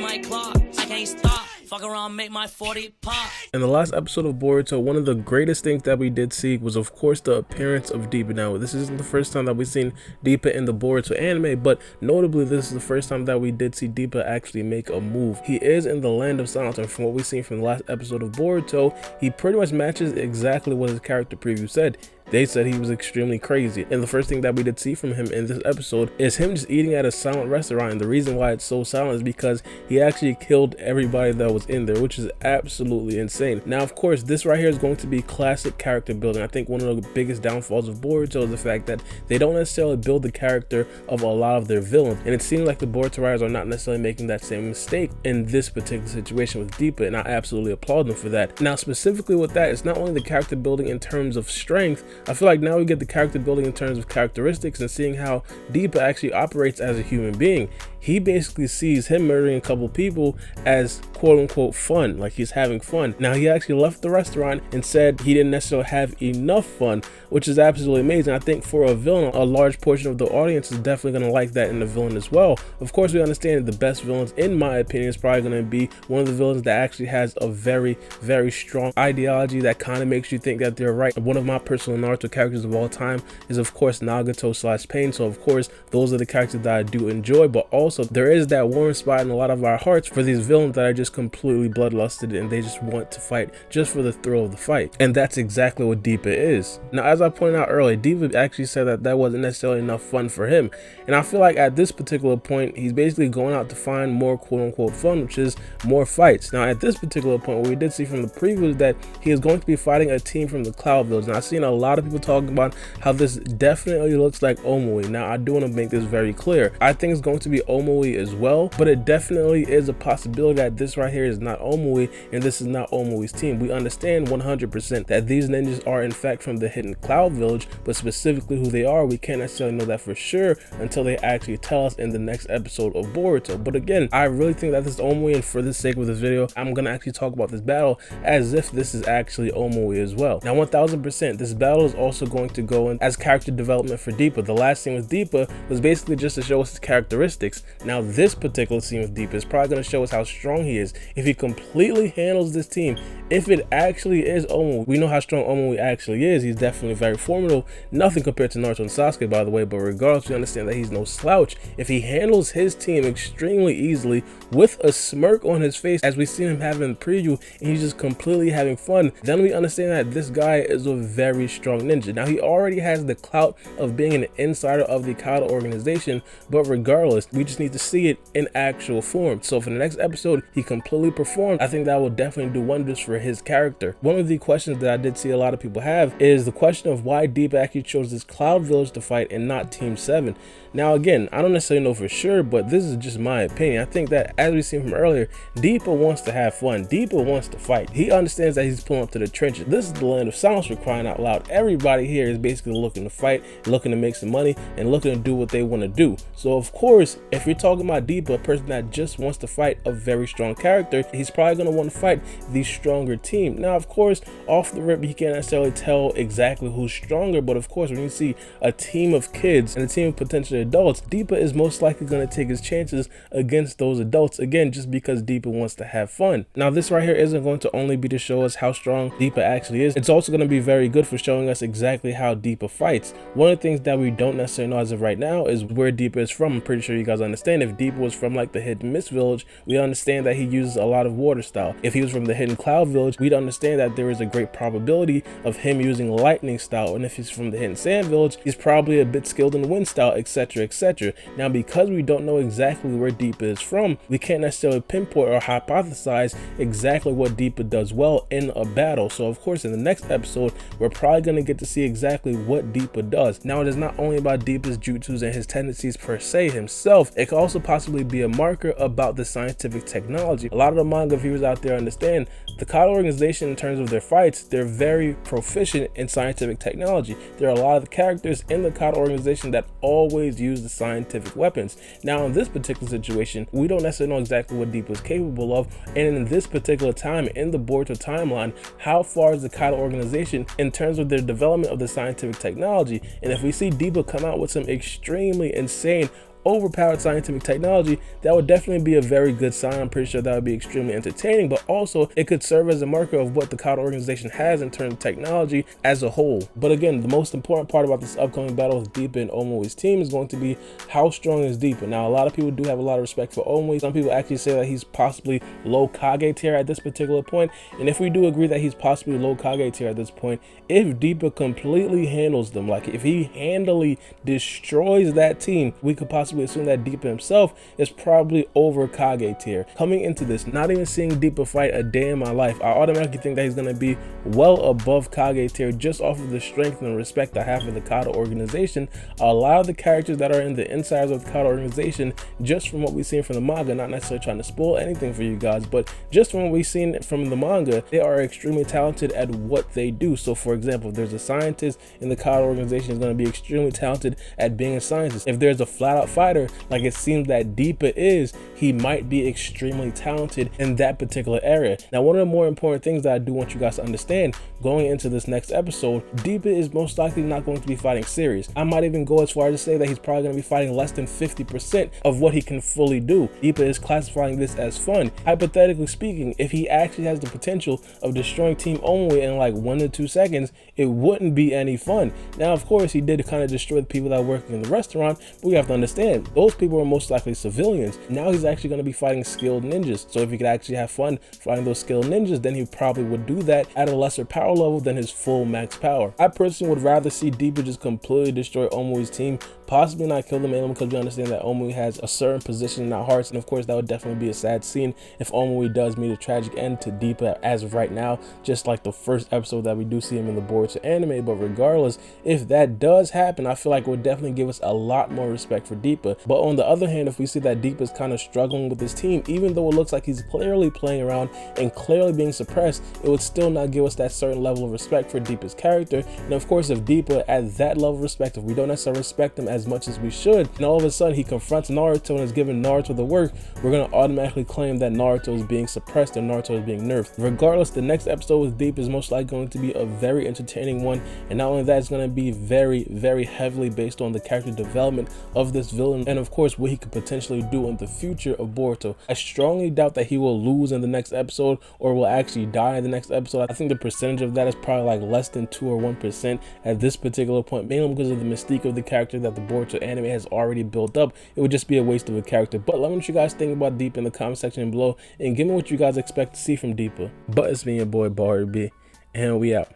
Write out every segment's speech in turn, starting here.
my clock. I can't stop. Fuck around, make my 40 pop. In the last episode of Boruto, one of the greatest things that we did see was, of course, the appearance of Deepa. Now, this isn't the first time that we've seen Deepa in the Boruto anime, but notably, this is the first time that we did see Deepa actually make a move. He is in the Land of Silence, and from what we've seen from the last episode of Boruto, he pretty much matches exactly what his character preview said. They said he was extremely crazy, and the first thing that we did see from him in this episode is him just eating at a silent restaurant. And the reason why it's so silent is because he actually killed everybody that was in there, which is absolutely insane. Now, of course, this right here is going to be classic character building. I think one of the biggest downfalls of Boruto is the fact that they don't necessarily build the character of a lot of their villains, and it seems like the Boruto writers are not necessarily making that same mistake in this particular situation with Deepa, and I absolutely applaud them for that. Now, specifically with that, it's not only the character building in terms of strength. I feel like now we get the character building in terms of characteristics and seeing how Deepa actually operates as a human being. He basically sees him murdering a couple people as quote unquote fun, like he's having fun. Now, he actually left the restaurant and said he didn't necessarily have enough fun, which is absolutely amazing. I think for a villain, a large portion of the audience is definitely going to like that in the villain as well. Of course, we understand that the best villains, in my opinion, is probably going to be one of the villains that actually has a very, very strong ideology that kind of makes you think that they're right. One of my personal Naruto characters of all time is, of course, Nagato / Pain. So, of course, those are the characters that I do enjoy, but also there is that warm spot in a lot of our hearts for these villains that are just completely bloodlusted and they just want to fight just for the thrill of the fight. And that's exactly what Deepa is. Now, as I pointed out earlier, Deepa actually said that that wasn't necessarily enough fun for him. And I feel like at this particular point, he's basically going out to find more quote unquote fun, which is more fights. Now, at this particular point, what we did see from the preview is that he is going to be fighting a team from the Cloud Village. Now, I've seen a lot of people talking about how this definitely looks like omoi. Now, I do want to make this very clear. I think it's going to be omoi as well, but it definitely is a possibility that this right here is not omoi and this is not omoi's team. We understand 100% that these ninjas are in fact from the hidden Cloud Village, but specifically who they are, we can't necessarily know that for sure until they actually tell us in the next episode of Boruto. But again, I really think that this is omoi, and for the sake of this video, I'm gonna actually talk about this battle as if this is actually omoi as well. Now, 1000%, this battle is also going to go in as character development for Deepa. The last scene with Deepa was basically just to show us his characteristics. Now, this particular scene with Deepa is probably going to show us how strong he is if he completely handles this team. If it actually is omoi, we know how strong omoi actually is. He's definitely very formidable, nothing compared to Naruto and Sasuke, by the way, but regardless, we understand that he's no slouch. If he handles his team extremely easily with a smirk on his face, as we've seen him have in the preview, and he's just completely having fun, then we understand that this guy is a very strong ninja. Now, he already has the clout of being an insider of the Kata organization, but regardless, we just need to see it in actual form. So for the next episode, he completely performed. I think that will definitely do wonders for his character. One of the questions that I did see a lot of people have is the question of why Deepa actually chose this Cloud Village to fight and not Team 7. Now, again, I don't necessarily know for sure, but this is just my opinion. I think that, as we've seen from earlier, Deepa wants to have fun. Deepa wants to fight. He understands that he's pulling up to the trenches. This is the Land of Silence, for crying out loud. Everybody here is basically looking to fight, looking to make some money, and looking to do what they want to do. So, of course, if you're talking about Deepa, a person that just wants to fight a very strong character, he's probably going to want to fight the stronger team. Now, of course, off the rip, you can't necessarily tell exactly who's stronger, but of course, when you see a team of kids and a team of potential adults, Deepa is most likely going to take his chances against those adults, again, just because Deepa wants to have fun. Now, this right here isn't going to only be to show us how strong Deepa actually is. It's also going to be very good for showing us exactly how Deepa fights. One of the things that we don't necessarily know as of right now is where Deepa is from. I'm pretty sure you guys understand. If Deepa was from like the Hidden Mist Village, we understand that he uses a lot of water style. If he was from the Hidden Cloud Village, we'd understand that there is a great probability of him using lightning style. And if he's from the Hidden Sand Village, he's probably a bit skilled in wind style, etc, etc. Now, because we don't know exactly where Deepa is from, we can't necessarily pinpoint or hypothesize exactly what Deepa does well in a battle. So of course, in the next episode, we're probably going to get to see exactly what Deepa does. Now, it is not only about Deepa's jutsus and his tendencies per se himself, it could also possibly be a marker about the scientific technology. A lot of the manga viewers out there understand the Kata organization, in terms of their fights, they're very proficient in scientific technology. There are a lot of the characters in the Kata organization that always use the scientific weapons. Now, in this particular situation, we don't necessarily know exactly what Deepa is capable of, and in this particular time in the Boruto timeline, how far is the Kata organization in terms of their development of the scientific technology? And if we see Deepa come out with some extremely insane overpowered scientific technology, that would definitely be a very good sign. I'm pretty sure that would be extremely entertaining, but also it could serve as a marker of what the Kata organization has in terms of technology as a whole. But again, the most important part about this upcoming battle with Deepa and Omoi's team is going to be how strong is Deepa. Now, a lot of people do have a lot of respect for Omoi. Some people actually say that he's possibly low Kage tier at this particular point, and if we do agree that he's possibly low Kage tier at this point, if Deepa completely handles them, like if he handily destroys that team, we could possibly assume that Deepa himself is probably over Kage tier. Coming into this, not even seeing Deepa fight a day in my life, I automatically think that he's going to be well above Kage tier just off of the strength and respect I have for the Kata organization. A lot of the characters that are in the insiders of the Kata organization, just from what we've seen from the manga, not necessarily trying to spoil anything for you guys, but just from what we've seen from the manga, they are extremely talented at what they do. So for example, if there's a scientist in the Kata organization, is going to be extremely talented at being a scientist. If there's a flat-out fighter, like it seems that Deepa is, he might be extremely talented in that particular area. Now, one of the more important things that I do want you guys to understand going into this next episode, Deepa is most likely not going to be fighting serious. I might even go as far as to say that he's probably going to be fighting less than 50% of what he can fully do. Deepa is classifying this as fun. Hypothetically speaking, if he actually has the potential of destroying Team Omoi in like 1 to 2 seconds, it wouldn't be any fun. Now, of course, he did kind of destroy the people that are working in the restaurant, but we have to understand those people are most likely civilians. Now he's actually going to be fighting skilled ninjas. So if he could actually have fun fighting those skilled ninjas, then he probably would do that at a lesser power level than his full max power. I personally would rather see Deepa just completely destroy Omoi's team, possibly not kill them, mainly because we understand that Omoi has a certain position in our hearts, and of course that would definitely be a sad scene if Omoi does meet a tragic end to Deepa as of right now, just like the first episode that we do see him in the Boruto anime. But regardless, if that does happen, I feel like it would definitely give us a lot more respect for Deepa. But on the other hand, if we see that Deepa is kind of struggling with his team, even though it looks like he's clearly playing around and clearly being suppressed, it would still not give us that certain level of respect for Deepa's character. And of course, if Deepa at that level of respect, if we don't necessarily respect him as much as we should, and all of a sudden he confronts Naruto and is giving Naruto the work, we're going to automatically claim that Naruto is being suppressed and Naruto is being nerfed. Regardless, the next episode with Deepa is most likely going to be a very entertaining one, and not only that, it's going to be very heavily based on the character development of this villain, and of course what he could potentially do in the future of Boruto. I strongly doubt that he will lose in the next episode or will actually die in the next episode. I think the percentage of that is probably like less than 2 or 1% at this particular point, mainly because of the mystique of the character that the Boruto anime has already built up. It would just be a waste of a character. But let me know what you guys think about Deepa in the comment section below, and give me what you guys expect to see from Deepa. But it's me, your boy Baara B, and we out.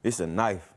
It's a knife.